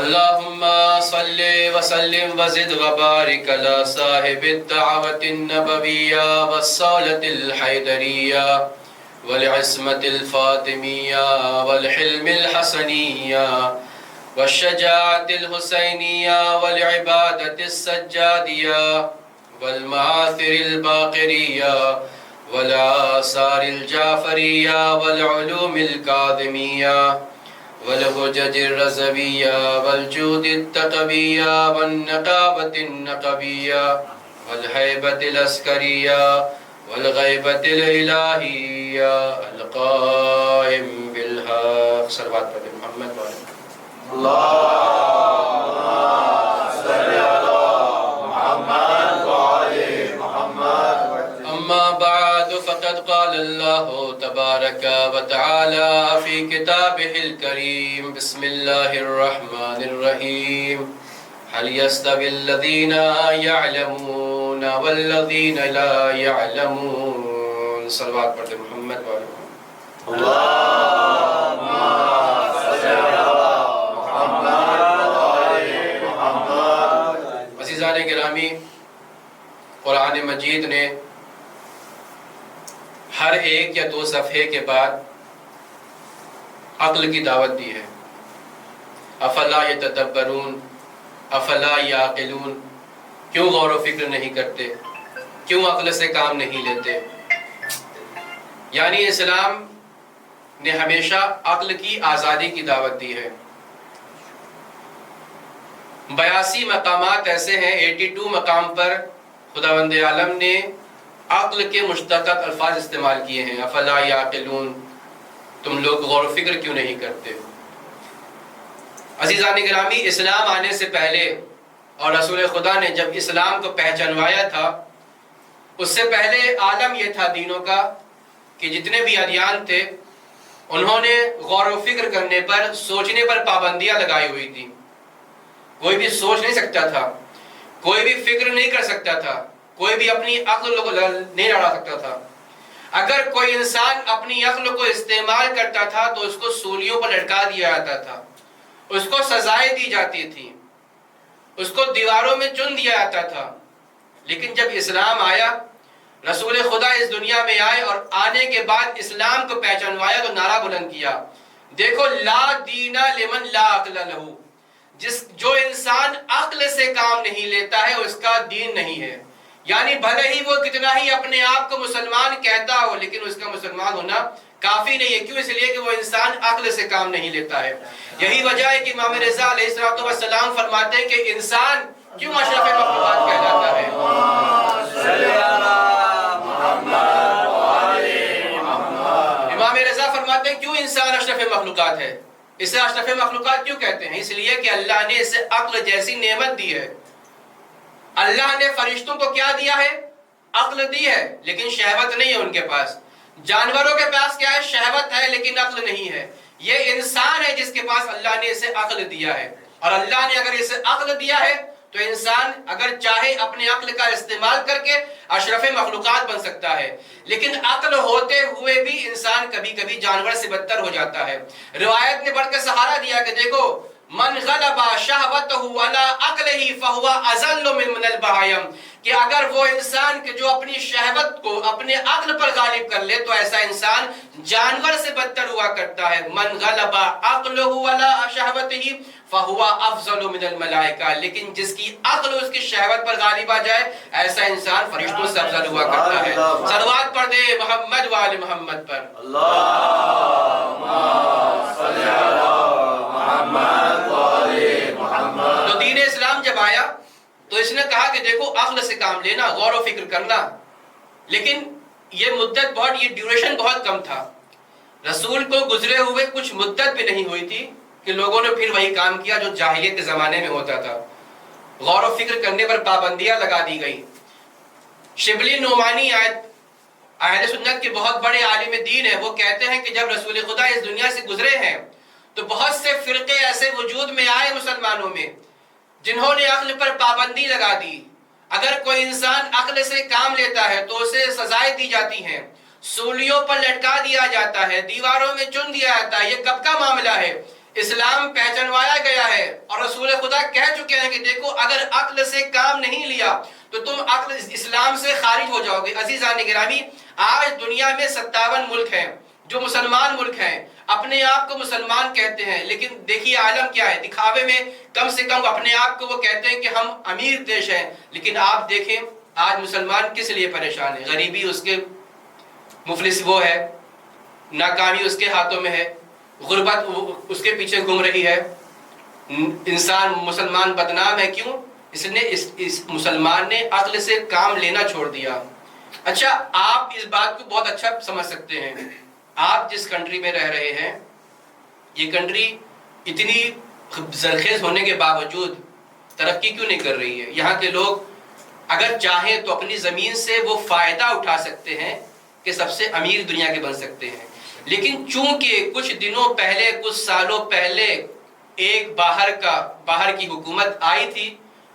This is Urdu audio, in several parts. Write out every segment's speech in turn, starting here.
اللهم صل وسلم وزد وبارك على صاحب الدعوة النبوية والصولة الحيدرية والعصمة الفاطمية والحلم الحسنية والشجاعة الحسينية والعبادة السجادية والمآثر الباقرية والآثار الجعفرية والعلوم الكاظمية والحجج الرضوية والجود التقوية والنقابة النقبية والهيبة العسكرية والغيبة الإلهية القائم بالحق صلوات پر محمد وعلى اللهم صل على محمد وعلى محمد. أما بعد فقد قال الله تبارك وتعالى في كتابه الكريم بسم الله الرحمن الرحيم هل يستوي الذين يعلمون والذين لا يعلمون صلوات پر محمد وعلى محمد. اللهم صل على محمد وعلى محمد. عزیزان گرامی، قرآن مجید نے ہر ایک یا دو صفحے کے بعد عقل کی دعوت دی ہے. افلا یتدبرون افلا یعقلون، کیوں غور و فکر نہیں کرتے، کیوں عقل سے کام نہیں لیتے. یعنی اسلام نے ہمیشہ عقل کی آزادی کی دعوت دی ہے. 82 مقامات ایسے ہیں، 82 مقام پر خداوند عالم نے عقل کے مشتق الفاظ استعمال کیے ہیں. افلا یعقلون، تم لوگ غور و فکر کیوں نہیں کرتے. عزیزان گرامی، اسلام آنے سے پہلے اور رسول خدا نے جب اسلام کو پہچانوایا تھا، اس سے پہلے عالم یہ تھا دینوں کا کہ جتنے بھی ادیان تھے انہوں نے غور و فکر کرنے پر، سوچنے پر پابندیاں لگائی ہوئی تھی. کوئی بھی سوچ نہیں سکتا تھا، کوئی بھی فکر نہیں کر سکتا تھا، کوئی بھی اپنی عقل کو نہیں لڑا سکتا تھا. اگر کوئی انسان اپنی عقل کو استعمال کرتا تھا تو اس کو سولیوں پر لٹکا دیا جاتا تھا، اس کو سزائیں دی جاتی تھی، اس کو دیواروں میں چن دیا جاتا تھا. لیکن جب اسلام آیا، رسول خدا اس دنیا میں آئے اور آنے کے بعد اسلام کو پہچانوایا تو نعرہ بلند کیا، دیکھو لا دین لمن لا عقل لہ، جو انسان عقل سے کام نہیں لیتا ہے اس کا دین نہیں ہے. یعنی بھلے ہی وہ کتنا ہی اپنے آپ کو مسلمان کہتا ہو لیکن اس کا مسلمان ہونا کافی نہیں ہے. کیوں؟ اس لیے کہ وہ انسان عقل سے کام نہیں لیتا ہے. یہی وجہ ہے کہ امام رضا علیہ السلام فرماتے ہیں کہ انسان کیوں اشرف مخلوقات کہلاتا ہے. امام رضا فرماتے ہیں کیوں انسان اشرف مخلوقات ہے، اسے اشرف مخلوقات کیوں کہتے ہیں؟ اس لیے کہ اللہ نے اسے عقل جیسی نعمت دی ہے. اللہ نے فرشتوں کو کیا دیا ہے؟ عقل دی ہے، لیکن شہوت نہیں ہے ان کے پاس. جانوروں کے پاس کیا ہے؟ شہوت ہے لیکن عقل نہیں ہے. یہ انسان ہے جس کے پاس اللہ نے اسے عقل دیا ہے. اور اللہ نے اگر اسے عقل دیا ہے تو انسان اگر چاہے اپنے عقل کا استعمال کر کے اشرف مخلوقات بن سکتا ہے. لیکن عقل ہوتے ہوئے بھی انسان کبھی کبھی جانور سے بدتر ہو جاتا ہے. روایت نے بڑھ کے سہارا دیا کہ دیکھو من غلب شہوتہ علی عقلہ فہو اذل من البہائم، کہ اگر وہ انسان کہ جو اپنی شہوت کو اپنے عقل پر غالب کر لے تو ایسا انسان جانور سے بدتر ہوا کرتا ہے. من غلب عقلہ علی شہوتہ فہو افضل من الملائکہ، لیکن جس کی عقل اس کی شہوت پر غالب آ جائے ایسا انسان فرشتوں سے افضل ہوا کرتا ہے. صلوات پڑھ دے محمد وآل محمد پر. اللهم صل على محمد وعلى محمد. تو دین اسلام جب آیا تو اس نے کہا کہ دیکھو عقل سے کام لینا، غور و فکر کرنا. لیکن یہ مدت بہت، یہ ڈیوریشن بہت کم تھا. رسول کو گزرے ہوئے کچھ مدت بھی نہیں ہوئی تھی کہ لوگوں نے پھر وہی کام کیا جو جاہلیت کے زمانے میں ہوتا تھا. غور و فکر کرنے پر پابندیاں لگا دی گئی. شبلی نعمانی اہل سنت کے بہت بڑے عالم دین ہیں، وہ کہتے ہیں کہ جب رسول خدا اس دنیا سے گزرے ہیں تو بہت سے فرقے ایسے وجود میں آئے مسلمانوں میں جنہوں نے عقل پر پابندی لگا دی. اگر کوئی انسان عقل سے کام لیتا ہے تو اسے سزائیں دی جاتی ہیں، سولیوں پر لٹکا دیا جاتا ہے، دیواروں میں چن دیا جاتا ہے. یہ کب کا معاملہ ہے؟ اسلام پہچنوایا گیا ہے اور رسول خدا کہہ چکے ہیں کہ دیکھو اگر عقل سے کام نہیں لیا تو تم عقل اسلام سے خارج ہو جاؤ گے۔ عزیزان گرامی، آج دنیا میں 57 ملک ہیں جو مسلمان ملک ہیں، اپنے آپ کو مسلمان کہتے ہیں، لیکن دیکھیے عالم کیا ہے، دکھاوے میں کم سے کم اپنے آپ کو وہ کہتے ہیں کہ ہم امیر دیش ہیں، لیکن آپ دیکھیں آج مسلمان کس لیے پریشان ہے؟ غریبی اس کے، مفلس وہ ہے، ناکامی اس کے ہاتھوں میں ہے، غربت اس کے پیچھے گھوم رہی ہے، انسان مسلمان بدنام ہے۔ کیوں؟ اس مسلمان نے عقل سے کام لینا چھوڑ دیا۔ اچھا، آپ اس بات کو بہت اچھا سمجھ سکتے ہیں، آپ جس کنٹری میں رہ رہے ہیں، یہ کنٹری اتنی زرخیز ہونے کے باوجود ترقی کیوں نہیں کر رہی ہے؟ یہاں کے لوگ اگر چاہیں تو اپنی زمین سے وہ فائدہ اٹھا سکتے ہیں کہ سب سے امیر دنیا کے بن سکتے ہیں، لیکن چونکہ کچھ دنوں پہلے، کچھ سالوں پہلے ایک باہر کی حکومت آئی تھی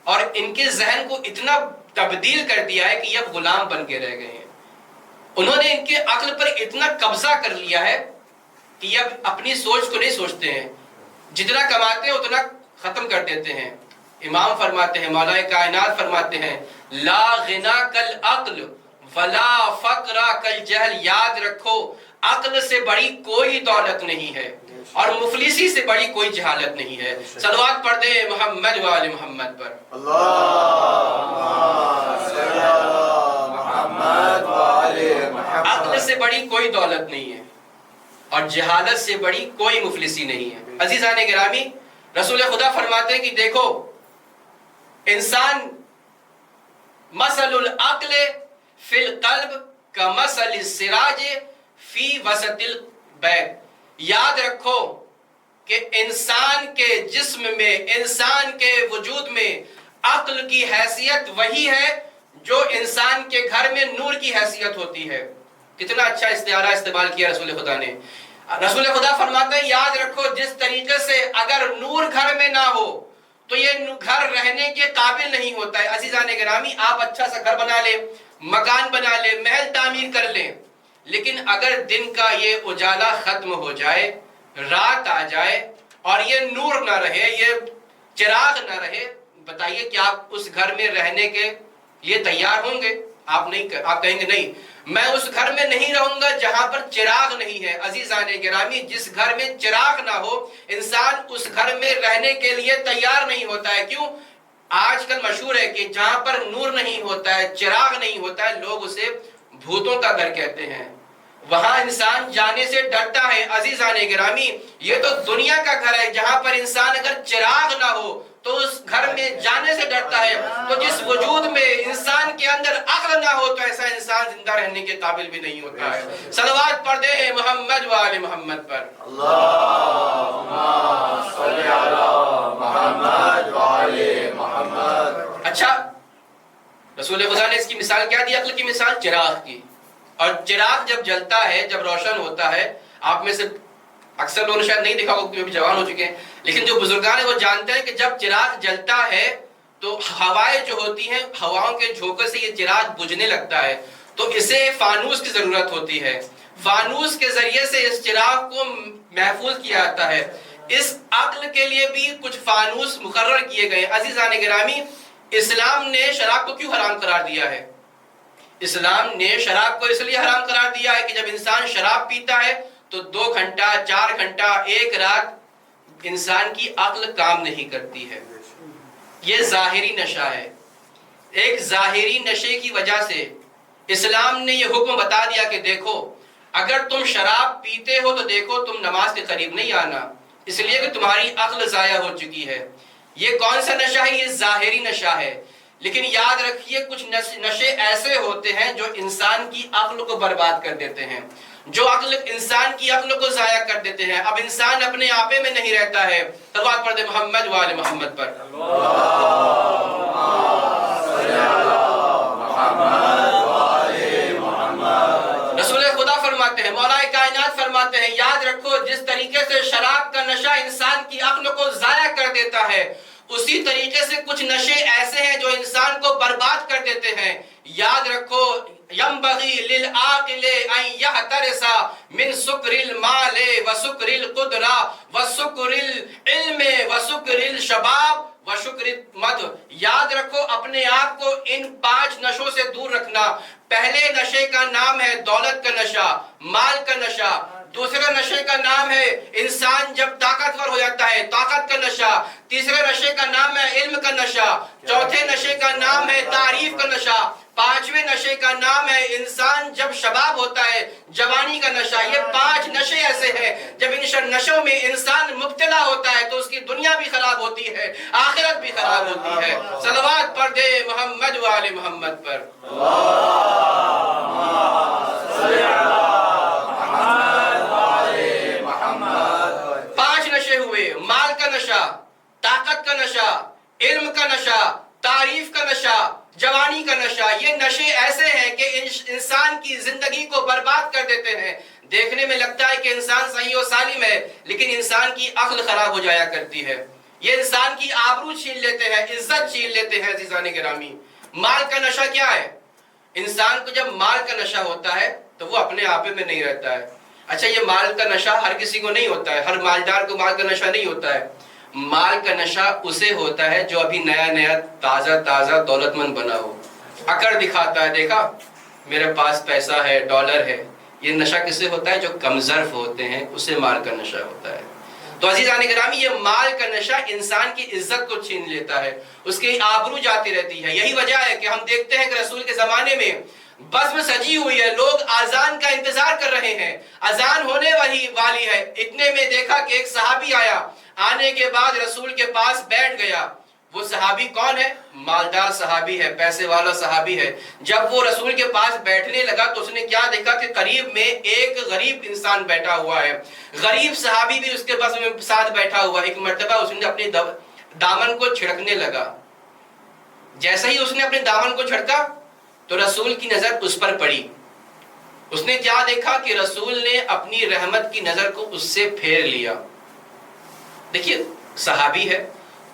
اور ان کے ذہن کو اتنا تبدیل کر دیا ہے کہ یہ اب غلام بن کے رہ گئے ہیں۔ انہوں نے ان کے عقل پر اتنا قبضہ کر لیا ہے کہ یہ اب اپنی سوچ کو نہیں سوچتے ہیں، جتنا کماتے ہیں اتنا ختم کر دیتے ہیں۔ امام فرماتے ہیں، مولا کائنات فرماتے ہیں، لا غنا کل عقل ولا فقر کل جہل۔ یاد رکھو عقل سے بڑی کوئی دولت نہیں ہے اور مفلسی سے بڑی کوئی جہالت نہیں ہے۔ صلوات پڑھ دیں محمد و آل محمد پر۔ عقل سے بڑی کوئی دولت نہیں ہے اور جہالت سے بڑی کوئی مفلسی نہیں ہے۔ عزیزان گرامی، رسول خدا فرماتے ہیں کہ دیکھو انسان مثل العقل فی القلب کمثل السراج فی وسط البیت۔ یاد رکھو کہ انسان کے جسم میں، انسان کے وجود میں عقل کی حیثیت وہی ہے جو انسان کے گھر میں نور کی حیثیت ہوتی ہے۔ کتنا اچھا استعارہ استعمال کیا رسول خدا نے۔ رسول خدا فرماتے ہیں یاد رکھو جس طریقے سے اگر نور گھر میں نہ ہو تو یہ گھر رہنے کے قابل نہیں ہوتا ہے۔ عزیزان گرامی، آپ اچھا سا گھر بنا لیں، مکان بنا لیں، محل تعمیر کر لیں، لیکن اگر دن کا یہ اجالا ختم ہو جائے، رات آ جائے اور یہ نور نہ رہے، یہ چراغ نہ رہے، بتائیے کہ آپ اس گھر میں رہنے کے لیے تیار ہوں گے؟ آپ کہیں گے نہیں، میں اس گھر میں نہیں رہوں گا جہاں پر چراغ نہیں ہے۔ عزیزان گرامی، جس گھر میں چراغ نہ ہو انسان اس گھر میں رہنے کے لیے تیار نہیں ہوتا ہے۔ کیوں؟ آج کل مشہور ہے کہ جہاں پر نور نہیں ہوتا ہے، چراغ نہیں ہوتا ہے، لوگ اسے بھوتوں کا گھر کہتے ہیں، وہاں انسان جانے سے ڈرتا ہے۔ عزیزان گرامی، یہ تو دنیا کا گھر ہے جہاں پر انسان اگر چراغ نہ ہو تو اس گھر میں جانے سے ڈرتا ہے۔ تو جس وجود میں انسان کے اندر عقل نہ ہو تو ایسا انسان زندہ رہنے کے قابل بھی نہیں ہوتا ہے۔ صلوات پڑھ دیں محمد و آل محمد پر۔ اللہم صلی علی محمد و آل محمد۔ اچھا، رسول خدا نے اس کی مثال کیا دی؟ عقل کی مثال چراغ کی۔ اور چراغ جب جلتا ہے، جب روشن ہوتا ہے، آپ میں سے اکثر لوگوں نے شاید نہیں دیکھا ہوگا کیونکہ جوان ہو چکے ہیں، لیکن جو بزرگان ہیں وہ جانتے ہیں کہ جب چراغ جلتا ہے تو ہوائیں جو ہوتی ہیں، ہواؤں کے جھونکے سے یہ چراغ بجھنے لگتا ہے، تو اسے فانوس کی ضرورت ہوتی ہے۔ فانوس کے ذریعے سے اس چراغ کو محفوظ کیا جاتا ہے۔ اس عقل کے لیے بھی کچھ فانوس مقرر کیے گئے۔ عزیزان گرامی، اسلام نے شراب کو کیوں حرام قرار دیا ہے؟ اسلام نے شراب کو اس لیے حرام قرار دیا ہے کہ جب انسان شراب پیتا ہے تو 2 گھنٹہ، 4 گھنٹہ، 1 رات انسان کی عقل کام نہیں کرتی ہے۔ یہ ظاہری نشہ ہے۔ ایک ظاہری نشے کی وجہ سے اسلام نے یہ حکم بتا دیا کہ دیکھو اگر تم شراب پیتے ہو تو دیکھو تم نماز کے قریب نہیں آنا، اس لیے کہ تمہاری عقل ضائع ہو چکی ہے۔ یہ کون سا نشہ ہے؟ یہ ظاہری نشہ ہے۔ لیکن یاد رکھیے کچھ نشے ایسے ہوتے ہیں جو انسان کی عقل کو برباد کر دیتے ہیں، جو انسان کی عقل کو ضائع کر دیتے ہیں۔ اب انسان اپنے آپے میں نہیں رہتا ہے۔ صلوات پڑھ دیں محمد و آل محمد پر۔ رسول خدا فرماتے ہیں، مولا کائنات فرماتے ہیں، یاد رکھو جس طریقے سے شراب کا نشہ انسان کی عقل کو ضائع کر دیتا ہے، اسی طریقے سے کچھ نشے ایسے ہیں جو انسان کو برباد کر دیتے ہیں. یاد رکھو ینبغی للعاقل ان یحترس من سکر المال وسکر القدرہ وسکر العلم وسکر الشباب وشکر مد. یاد رکھو اپنے آپ کو ان 5 نشوں سے دور رکھنا. پہلے نشے کا نام ہے دولت کا نشہ، مال کا نشہ. دوسرے نشے کا نام ہے انسان جب طاقتور ہو جاتا ہے، طاقت کا نشہ. تیسرے نشے کا نام ہے علم کا نشہ. چوتھے نشے کا نام ہے تعریف کا نشہ. 5ویں نشے کا نام ہے انسان جب شباب ہوتا ہے، جوانی کا نشہ. یہ 5 نشے ایسے ہیں جب ان نشوں میں انسان مبتلا ہوتا ہے تو اس کی دنیا بھی خراب ہوتی ہے، آخرت بھی خراب ہوتی ہے. صلوات پڑھ دے محمد و آل محمد پر. صلی محمد والے محمد. 5 نشے ہوئے: مال کا نشہ، طاقت کا نشہ، علم کا نشہ، تعریف کا نشہ، جوانی کا نشہ. یہ نشے ایسے ہیں کہ انسان کی زندگی کو برباد کر دیتے ہیں. دیکھنے میں لگتا ہے کہ انسان صحیح و سالم ہے، لیکن انسان کی عقل خراب ہو جایا کرتی ہے. یہ انسان کی آبرو چھین لیتے ہیں، عزت چھین لیتے ہیں. عزیزان گرامی، مال کا نشہ کیا ہے؟ انسان کو جب مال کا نشہ ہوتا ہے تو وہ اپنے آپے میں نہیں رہتا ہے. اچھا، یہ مال کا نشہ ہر کسی کو نہیں ہوتا ہے، ہر مالدار کو مال کا نشہ نہیں ہوتا ہے. مال کا نشہ اسے ہوتا ہے جو ابھی نیا نیا تازہ دولت مند بنا ہو، اکڑ دکھاتا ہے، دیکھا میرے پاس پیسہ ہے، ڈالر ہے. یہ نشہ کسے ہوتا ہے؟ جو کم ظرف ہوتے ہیں، اسے مال کا نشہ ہوتا ہے. تو عزیزان گرامی، یہ مال کا نشہ انسان کی عزت کو چھین لیتا ہے، اس کی آبرو جاتی رہتی ہے. یہی وجہ ہے کہ ہم دیکھتے ہیں کہ رسول کے زمانے میں بزم سجی ہوئی ہے، لوگ آذان کا انتظار کر رہے ہیں، اذان ہونے والی ہے. اتنے میں دیکھا کہ ایک صحابی آیا، آنے کے بعد رسول کے پاس بیٹھ گیا. وہ صحابی کون ہے؟ مالدار صحابی ہے، پیسے والا صحابی ہے. جب وہ رسول کے پاس بیٹھنے لگا تو اس نے کیا دیکھا کہ قریب میں ایک غریب انسان بیٹھا ہوا ہے. غریب صحابی بھی اس کے پاس میں ساتھ بیٹھا ہوا. ایک مرتبہ اس نے اپنے دامن کو چھڑکنے لگا. جیسے ہی اس نے اپنے دامن کو چھڑکا تو رسول کی نظر اس پر پڑی. اس نے کیا دیکھا کہ رسول نے اپنی رحمت کی نظر کو اس سے پھیر لیا. دیکھیے، صحابی ہے،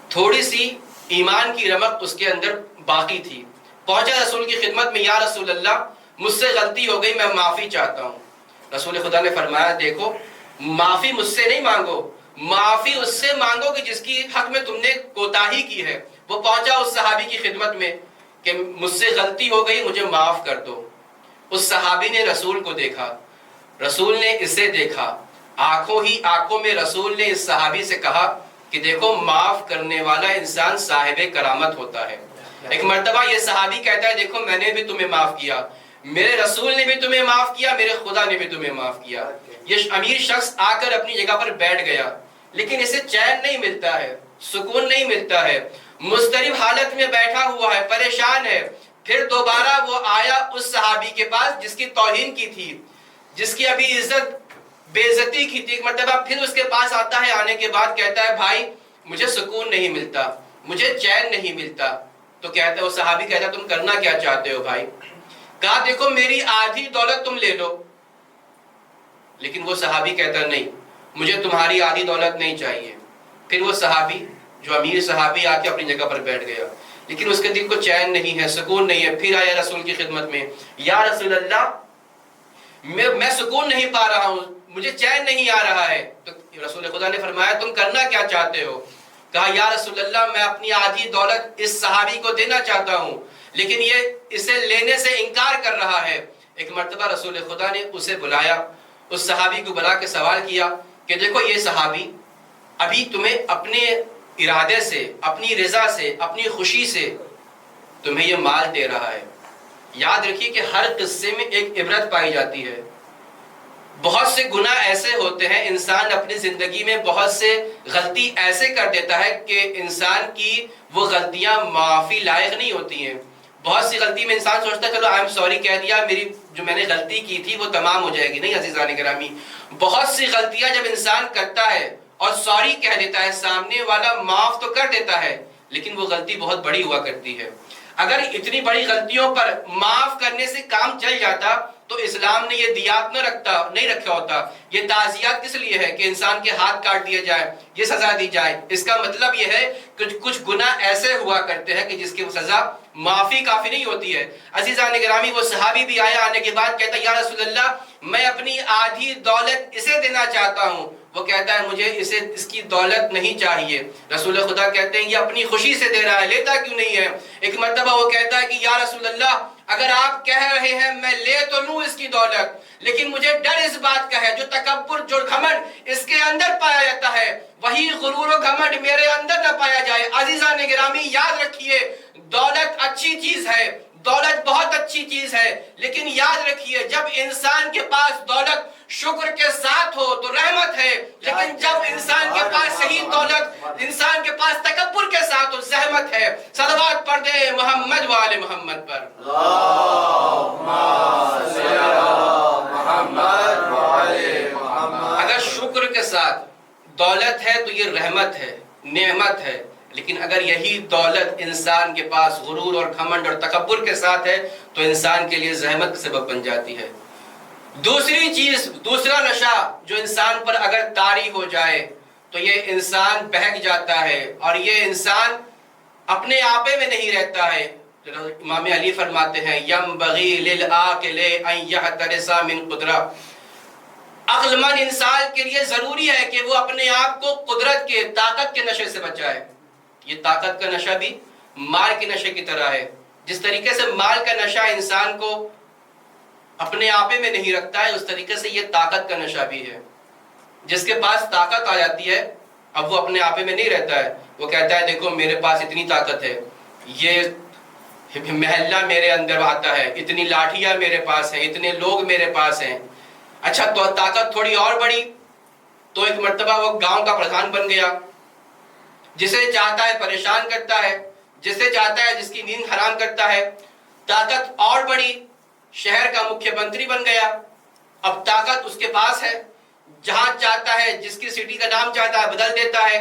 تھوڑی سی ایمان کی رمق اس کے اندر باقی تھی. پہنچا رسول کی خدمت میں، یا رسول اللہ مجھ سے غلطی ہو گئی، میں معافی چاہتا ہوں. رسول خدا نے فرمایا، دیکھو معافی مجھ سے نہیں مانگو، معافی اس سے مانگو کہ جس کی حق میں تم نے کوتاہی کی ہے. وہ پہنچا اس صحابی کی خدمت میں کہ مجھ سے غلطی ہو گئی، مجھے معاف کر دو. اس صحابی نے رسول کو دیکھا، رسول نے اسے دیکھا. آنکھوں ہی آنکھوں میں رسول نے اس صحابی سے کہا کہ دیکھو، معاف کرنے والا انسان صاحب کرامت ہوتا ہے. ایک مرتبہ یہ صحابی کہتا ہے، دیکھو میں نے بھی تمہیں معاف کیا، میرے رسول نے بھی تمہیں معاف کیا، میرے خدا نے بھی تمہیں معاف کیا. یہ امیر شخص آ کر اپنی جگہ پر بیٹھ گیا، لیکن اسے چین نہیں ملتا ہے، سکون نہیں ملتا ہے، مضطرب حالت میں بیٹھا ہوا ہے، پریشان ہے. پھر دوبارہ وہ آیا اس صحابی کے پاس جس کی توہین کی تھی، جس کی ابھی عزت بے عزتی کی تھی. ایک مرتبہ پھر اس کے پاس آتا ہے، آنے کے بعد کہتا ہے، بھائی مجھے سکون نہیں ملتا، مجھے چین نہیں ملتا. تو کہتا ہے، وہ صحابی کہتا ہے، تم کرنا کیا چاہتے ہو بھائی؟ کہا، دیکھو میری آدھی دولت تم لے لو. لیکن وہ صحابی کہتا نہیں، مجھے تمہاری آدھی دولت نہیں چاہیے. پھر وہ صحابی جو امیر صحابی آ کے اپنی جگہ پر بیٹھ گیا، لیکن اس کے دل کو چین نہیں ہے، سکون نہیں ہے. پھر آیا رسول کی خدمت میں، یا رسول اللہ میں سکون نہیں پا رہا ہوں، مجھے چین نہیں آ رہا ہے. تو رسول خدا نے فرمایا، تم کرنا کیا چاہتے ہو؟ کہا، یا رسول اللہ میں اپنی آدھی دولت اس صحابی کو دینا چاہتا ہوں، لیکن یہ اسے لینے سے انکار کر رہا ہے. ایک مرتبہ رسول خدا نے اسے بلایا، اس صحابی کو بلا کے سوال کیا کہ دیکھو یہ صحابی ابھی تمہیں اپنے ارادے سے، اپنی رضا سے، اپنی خوشی سے تمہیں یہ مال دے رہا ہے. یاد رکھیے کہ ہر قصے میں ایک عبرت پائی جاتی ہے. بہت سے گناہ ایسے ہوتے ہیں، انسان اپنی زندگی میں بہت سے غلطی ایسے کر دیتا ہے کہ انسان کی وہ غلطیاں معافی لائق نہیں ہوتی ہیں. بہت سی غلطی میں انسان سوچتا ہے چلو آئی ایم سوری کہہ دیا، میری جو میں نے غلطی کی تھی وہ تمام ہو جائے گی. نہیں عزیزان گرامی، بہت سی غلطیاں جب انسان کرتا ہے اور سوری کہہ دیتا ہے، سامنے والا معاف تو کر دیتا ہے، لیکن وہ غلطی بہت بڑی ہوا کرتی ہے. اگر اتنی بڑی غلطیوں پر معاف کرنے سے کام چل جاتا تو اسلام نے یہ دیات نہیں رکھا ہوتا. یہ تعزیات کس لیے ہے کہ انسان کے ہاتھ کاٹ دیے جائے, یہ سزا دی جائے. اس کا مطلب یہ ہے کہ کچھ گناہ ایسے ہوا کرتے ہیں کہ جس کی سزا معافی کافی نہیں ہوتی ہے. عزیزان گرامی, وہ صحابی بھی آیا, آنے کے بعد کہتا یا رسول اللہ میں اپنی آدھی دولت اسے دینا چاہتا ہوں. وہ کہتا ہے مجھے اس کی دولت نہیں چاہیے. رسول خدا کہتے ہیں یہ اپنی خوشی سے دے رہا ہے, لیتا کیوں نہیں ہے؟ ایک مرتبہ وہ کہتا ہے کہ یا رسول اللہ اگر آپ کہہ رہے ہیں میں لے تو لوں اس کی دولت, لیکن مجھے ڈر اس بات کا ہے جو تکبر جو گھمنڈ اس کے اندر پایا جاتا ہے وہی غرور و گھمنڈ میرے اندر نہ پایا جائے. عزیزان گرامی یاد رکھیے دولت اچھی چیز ہے, دولت بہت اچھی چیز ہے, لیکن یاد رکھیے جب انسان کے پاس دولت شکر کے ساتھ ہو تو رحمت ہے, لیکن جب انسان کے پاس صحیح دولت انسان کے پاس تکبر کے ساتھ ہو زحمت ہے. صلوات پڑھ دیں محمد وآل محمد پر. اگر شکر کے ساتھ دولت ہے تو یہ رحمت ہے, نعمت ہے, لیکن اگر یہی دولت انسان کے پاس غرور اور گھمنڈ اور تکبر کے ساتھ ہے تو انسان کے لیے زحمت کا سبب بن جاتی ہے. دوسری چیز, دوسرا نشہ جو انسان پر اگر طاری ہو جائے تو یہ انسان بہک جاتا ہے اور یہ انسان اپنے آپے میں نہیں رہتا ہے. امام علی فرماتے ہیں ینبغی للعاقل ان یحترس من قدرہ, عقل مند انسان کے لیے ضروری ہے کہ وہ اپنے آپ کو قدرت کے طاقت کے نشے سے بچائے. یہ طاقت کا نشہ بھی مال کے نشے کی طرح ہے. جس طریقے سے مال کا نشہ انسان کو اپنے آپے میں نہیں رکھتا ہے اس طریقے سے یہ طاقت کا نشہ بھی ہے. جس کے پاس طاقت آ جاتی ہے اب وہ اپنے آپے میں نہیں رہتا ہے, وہ کہتا ہے دیکھو میرے پاس اتنی طاقت ہے, یہ محلہ میرے اندر آتا ہے, اتنی لاٹھیاں میرے پاس ہیں, اتنے لوگ میرے پاس ہیں. اچھا تو طاقت تھوڑی اور بڑی تو ایک مرتبہ وہ گاؤں کا پردھان بن گیا, جسے چاہتا ہے پریشان کرتا ہے, جسے چاہتا ہے جس کی نیند حرام کرتا ہے. طاقت اور بڑی, شہر کا مکھیہ منتری بن گیا. اب طاقت اس کے پاس ہے, جہاں چاہتا ہے جس کی سٹی کا نام چاہتا ہے بدل دیتا ہے,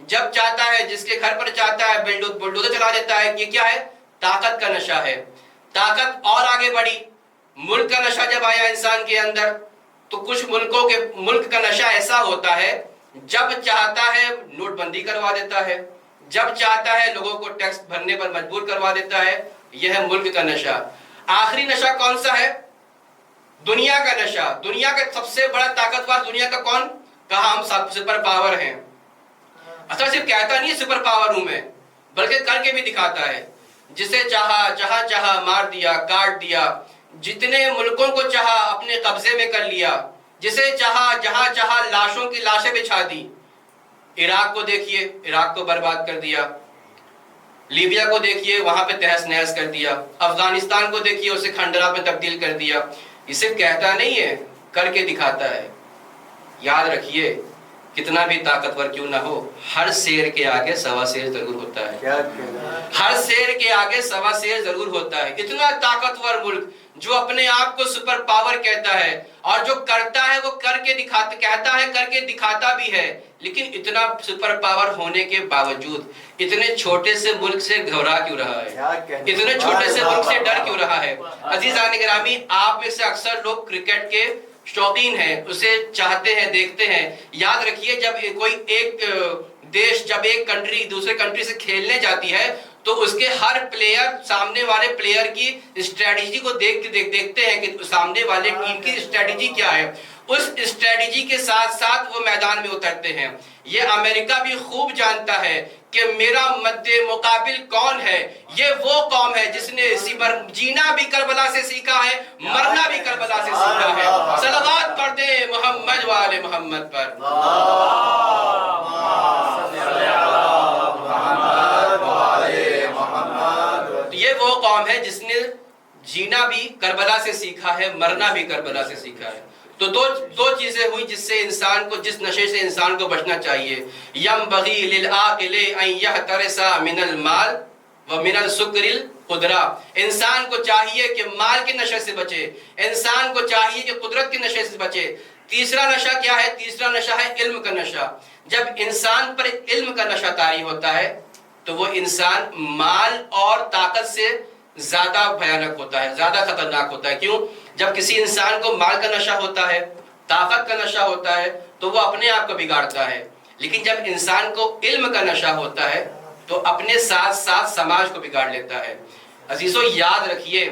جب چاہتا ہے جس کے گھر پر چاہتا ہے بلڈوزر چلا دیتا ہے. یہ کیا ہے؟ طاقت کا نشہ ہے. طاقت اور آگے بڑھی, ملک کا نشہ جب آیا انسان کے اندر تو کچھ ملک کا نشہ ایسا ہوتا ہے جب چاہتا ہے نوٹ بندی کروا دیتا ہے, جب چاہتا ہے لوگوں کو ٹیکس بھرنے پر مجبور کروا دیتا ہے. یہ ہے ملک کا نشہ. آخری نشہ کون سا ہے؟ دنیا کا نشہ. دنیا کا سب سے بڑا طاقتور دنیا کا کون؟ کہا ہم سپر پاور ہیں. اچھا صرف کہتا نہیں سپر پاور ہوں میں, بلکہ کر کے بھی دکھاتا ہے. جسے چاہا جہاں چاہا مار دیا, کاٹ دیا, جتنے ملکوں کو چاہا اپنے قبضے میں کر لیا, جسے چاہا جہاں چاہا لاشوں کی لاشیں بچھا دی. عراق کو دیکھیے, عراق کو برباد کر دیا. لیبیا کو دیکھیے, وہاں پہ تہس نہس کر دیا. افغانستان کو دیکھیے, اسے کھنڈرات میں تبدیل کر دیا. یہ صرف کہتا نہیں ہے, کر کے دکھاتا ہے. یاد رکھیے کتنا بھی طاقتور کیوں نہ ہو, ہر شیر کے آگے سوا شیر ضرور ہوتا ہے. ہر شیر کے آگے سوا شیر ضرور ہوتا ہے. اتنا طاقتور ملک جو اپنے آپ کو سپر پاور کہتا ہے اور جو کرتا ہے وہ کر کے دکھاتا, کہتا ہے کر کے دکھاتا بھی ہے, لیکن اتنا سپر پاور ہونے کے باوجود اتنے چھوٹے سے ملک سے گھبرا کیوں رہا ہے, اتنے چھوٹے سے ملک سے ڈر کیوں رہا ہے؟ عزیزان گرامی, آپ میں سے اکثر لوگ کرکٹ کے شوقین ہیں, اسے چاہتے ہیں, دیکھتے ہیں. یاد رکھیے جب کوئی ایک دیش, جب ایک کنٹری دوسرے کنٹری سے کھیلنے جاتی ہے تو اس کے ہر پلیئر سامنے والے پلیئر کی اسٹریٹجی کو دیکھتے ہیں کہ سامنے والے ٹیم کی اسٹریٹجی کیا ہے. اس اسٹریٹجی کے ساتھ ساتھ وہ میدان میں اترتے ہیں. یہ امریکہ بھی خوب جانتا ہے کہ میرا مد مقابل کون ہے. یہ وہ قوم ہے جس نے جینا بھی کربلا سے سیکھا ہے, مرنا بھی کربلا سے سیکھا ہے. صلوات پڑھ دیں محمد وآل محمد پر. یہ وہ قوم ہے جس نے جینا بھی کربلا سے سیکھا ہے, مرنا بھی کربلا سے سیکھا ہے. تو دو چیزیں ہوئی جس سے انسان کو, جس نشے سے انسان کو بچنا چاہیے. ینبغی للعاقل ان یحترس من المال ومن السکر القدرہ. انسان کو چاہیے کہ مال کے نشے سے بچے, انسان کو چاہیے کہ قدرت کے نشے سے بچے. تیسرا نشہ کیا ہے؟ تیسرا نشہ ہے علم کا نشہ. جب انسان پر علم کا نشہ طاری ہوتا ہے تو وہ انسان مال اور طاقت سے زیادہ بھیانک ہوتا ہے، زیادہ خطرناک ہوتا ہے۔ کیوں؟ جب کسی انسان کو مال کا نشہ ہوتا ہے، طاقت کا نشہ ہوتا ہے، تو وہ اپنے آپ کو بگاڑتا ہے، لیکن جب انسان کو علم کا نشہ ہوتا ہے تو اپنے ساتھ ساتھ سماج کو بگاڑ لیتا ہے۔ عزیزو یاد رکھیے،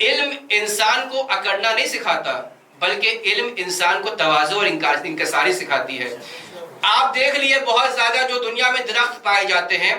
علم انسان کو اکڑنا نہیں سکھاتا، بلکہ علم انسان کو تواضع اور انکساری سکھاتی ہے۔ آپ دیکھ لیے بہت زیادہ جو دنیا میں درخت پائے جاتے ہیں،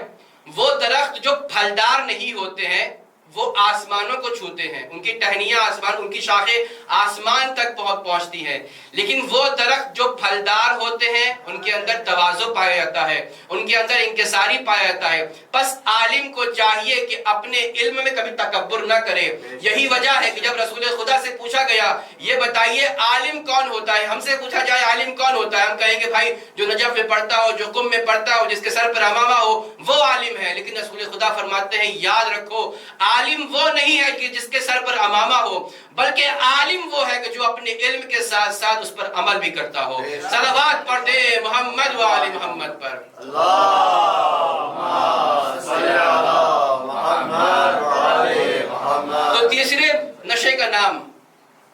وہ درخت جو پھلدار نہیں ہوتے ہیں وہ آسمانوں کو چھوتے ہیں، ان کی ٹہنیاں آسمان، ان کی شاخیں آسمان تک پہنچتی ہیں، لیکن وہ درخت جو پھلدار ہوتے ہیں ان کے اندر تواضع پایا جاتا ہے، ان کے اندر انکساری پایا جاتا ہے۔ بس عالم کو چاہیے کہ اپنے علم میں کبھی تکبر نہ کرے۔ یہی وجہ ہے کہ جب رسول خدا سے پوچھا گیا یہ بتائیے عالم کون ہوتا ہے، ہم سے پوچھا جائے عالم کون ہوتا ہے، ہم کہیں گے بھائی جو نجف میں پڑھتا ہو، جو قم میں پڑھتا ہو، جس کے سر پر امامہ ہو، وہ عالم ہے۔ لیکن رسول خدا فرماتے ہیں یاد رکھو، عالم وہ نہیں ہے کہ جس کے سر پر امامہ ہو، بلکہ عالم وہ ہے کہ جو اپنے علم کے ساتھ ساتھ اس پر عمل بھی کرتا ہو۔ صلوات پڑھ دے محمد و آل محمد پر۔ اللہم صلی علی محمد و آل محمد۔ تو تیسرے نشے کا نام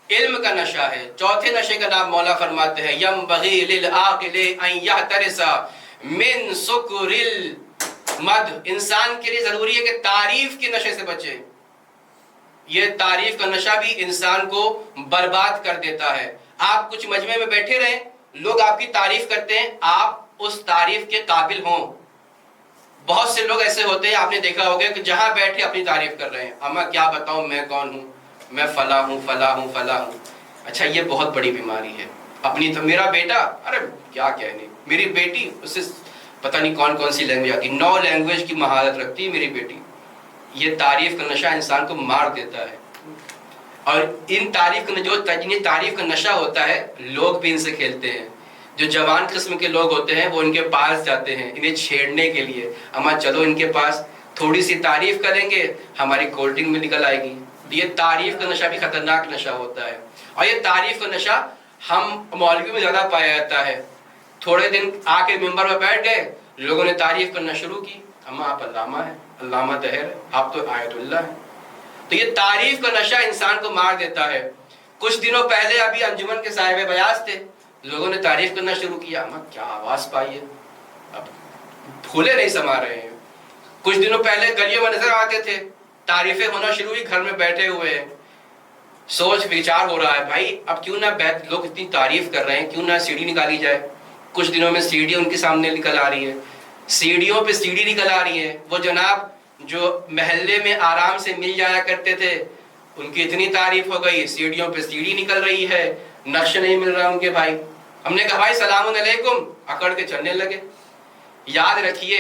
علم کا نشہ ہے۔ چوتھے نشے کا نام مولا فرماتے ہیں ینبغی للعاقل ان یحترس من سکر المدح، انسان کے لیے ضروری ہے کہ تعریف کے نشے سے بچے۔ یہ تعریف کا نشہ بھی انسان کو برباد کر دیتا ہے۔ آپ کچھ مجمع میں بیٹھے رہیں، لوگ آپ کی تعریف کرتے ہیں، آپ اس تعریف کے قابل ہوں۔ بہت سے لوگ ایسے ہوتے ہیں، آپ نے دیکھا ہوگا کہ جہاں بیٹھے اپنی تعریف کر رہے ہیں، اما کیا بتاؤں میں کون ہوں، میں فلاں ہوں فلاں ہوں فلاں ہوں۔ اچھا یہ بہت بڑی بیماری ہے۔ اپنی تو میرا بیٹا، ارے کیا کہنے، میری بیٹی، اس سے پتہ نہیں کون کون سی لینگویج آتی، 9 لینگویج کی مہارت رکھتی ہے میری بیٹی۔ یہ تعریف کا نشہ انسان کو مار دیتا ہے، اور ان تعریف کا جو تعریف کا نشہ ہوتا ہے لوگ بھی ان سے کھیلتے ہیں۔ جو جوان قسم کے لوگ ہوتے ہیں وہ ان کے پاس جاتے ہیں انہیں چھیڑنے کے لیے، اما چلو ان کے پاس، تھوڑی سی تعریف کریں گے ہماری کولڈ ڈرنک میں نکل آئے گی۔ یہ تعریف کا نشہ بھی خطرناک نشہ ہوتا ہے، اور یہ تعریف کا نشہ ہم مولوی میں زیادہ پایا جاتا ہے۔ تھوڑے دن آ کے ممبر میں بیٹھ گئے، لوگوں نے تعریف کرنا شروع کی، اما آپ علامہ ہیں، علامہ طاہر ہے، آپ تو آیت اللہ ہیں۔ تو یہ تعریف کا نشہ انسان کو مار دیتا ہے۔ کچھ دنوں پہلے ابھی انجمن کے صاحب بیاض تھے، لوگوں نے تعریف کرنا شروع کیا، اما کیا آواز پائی ہے، اب پھولے نہیں سما رہے ہیں۔ کچھ دنوں پہلے گلیوں میں نظر آتے تھے، تعریفیں ہونا شروع ہوئی، گھر میں بیٹھے ہوئے ہیں، سوچ وچار ہو رہا ہے بھائی اب کیوں نہ لوگ اتنی تعریف کر رہے ہیں، کیوں نہ سیڑھی نکالی جائے۔ کچھ دنوں میں سیڑھی ان کے سامنے نکل آ رہی ہے، سیڑھیوں پہ سیڑھی نکل آ رہی ہے۔ وہ جناب جو محلے میں آرام سے مل جایا کرتے تھے، ان کی اتنی تعریف ہو گئی، سیڑھیوں پہ سیڑھی نکل رہی ہے، نقش نہیں مل رہا ان کے بھائی۔ ہم نے کہا بھائی سلام علیکم، اکڑ کے چلنے لگے۔ یاد رکھیے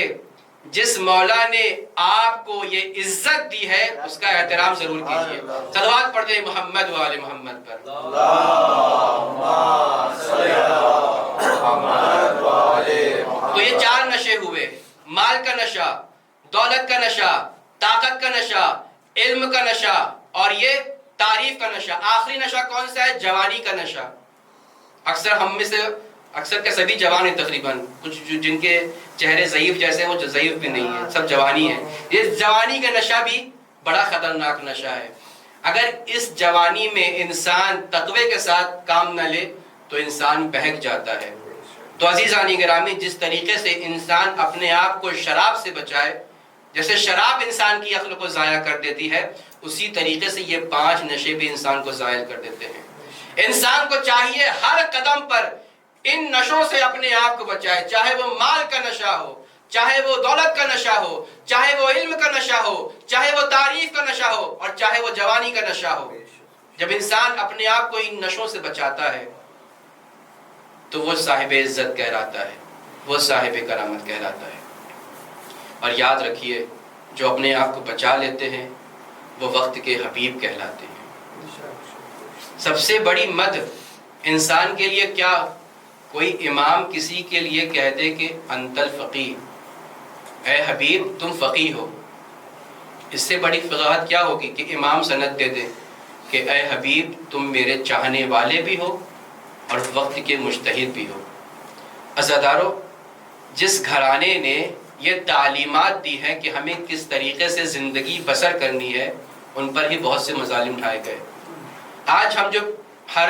جس مولا نے آپ کو یہ عزت دی ہے اس کا احترام ضرور کیجیے۔ صلوات پڑھتے ہیں محمد و آل محمد پر۔ اللہم صلی علی محمد و آل محمد۔ تو یہ 4 نشے ہوئے، مال کا نشہ، دولت کا نشہ، طاقت کا نشہ، علم کا نشہ، اور یہ تعریف کا نشہ۔ آخری نشہ کون سا ہے؟ جوانی کا نشہ۔ اکثر ہم میں سے اکثر کے سبھی جوان ہیں تقریباً، کچھ جن کے چہرے ضعیف جیسے ہیں وہ ضعیف بھی نہیں ہیں، سب جوانی ہیں۔ یہ جوانی کا نشہ بھی بڑا خطرناک نشہ ہے۔ اگر اس جوانی میں انسان تقوی کے ساتھ کام نہ لے تو انسان بہک جاتا ہے۔ تو عزیزانی گرامی، جس طریقے سے انسان اپنے آپ کو شراب سے بچائے، جیسے شراب انسان کی عقل کو ضائع کر دیتی ہے، اسی طریقے سے یہ 5 نشے بھی انسان کو زائل کر دیتے ہیں۔ انسان کو چاہیے ہر قدم پر ان نشوں سے اپنے آپ کو بچائے، چاہے وہ مال کا نشہ ہو، چاہے وہ دولت کا نشہ ہو، چاہے وہ علم کا نشہ ہو، چاہے وہ تعریف کا نشہ ہو، اور چاہے وہ جوانی کا نشہ ہو۔ جب انسان اپنے آپ کو ان نشوں سے بچاتا ہے تو وہ صاحب عزت کہلاتا ہے، وہ صاحب کرامت کہلاتا ہے۔ اور یاد رکھیے جو اپنے آپ کو بچا لیتے ہیں وہ وقت کے حبیب کہلاتے ہیں۔ سب سے بڑی مدح انسان کے لیے کیا؟ کوئی امام کسی کے لیے کہہ دے کہ انت الفقیہ، اے حبیب تم فقیہ ہو، اس سے بڑی فقاہت کیا ہوگی کہ امام سند دے دے کہ اے حبیب تم میرے چاہنے والے بھی ہو اور وقت کے مجتہد بھی ہو۔ عزادارو، جس گھرانے نے یہ تعلیمات دی ہیں کہ ہمیں کس طریقے سے زندگی بسر کرنی ہے، ان پر ہی بہت سے مظالم اٹھائے گئے۔ آج ہم جو ہر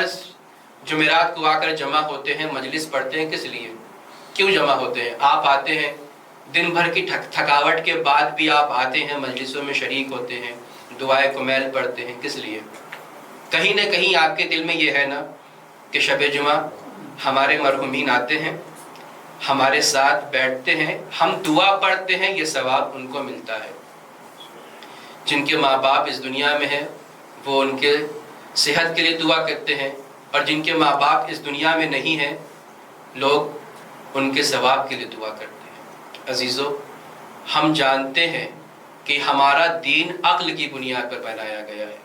جمعرات کو آ کر جمع ہوتے ہیں، مجلس پڑھتے ہیں، کس لیے، کیوں جمع ہوتے ہیں؟ آپ آتے ہیں دن بھر کی تھکاوٹ کے بعد بھی آپ آتے ہیں، مجلسوں میں شریک ہوتے ہیں، دعائے کمیل پڑھتے ہیں، کس لیے؟ کہیں نہ کہیں آپ کے دل میں یہ ہے نا کہ شب جمعہ ہمارے مرحومین آتے ہیں، ہمارے ساتھ بیٹھتے ہیں، ہم دعا پڑھتے ہیں، یہ ثواب ان کو ملتا ہے۔ جن کے ماں باپ اس دنیا میں ہیں وہ ان کے صحت کے لیے دعا کرتے ہیں، اور جن کے ماں باپ اس دنیا میں نہیں ہیں لوگ ان کے ثواب کے لیے دعا کرتے ہیں۔ عزیزو، ہم جانتے ہیں کہ ہمارا دین عقل کی بنیاد پر بنایا گیا ہے،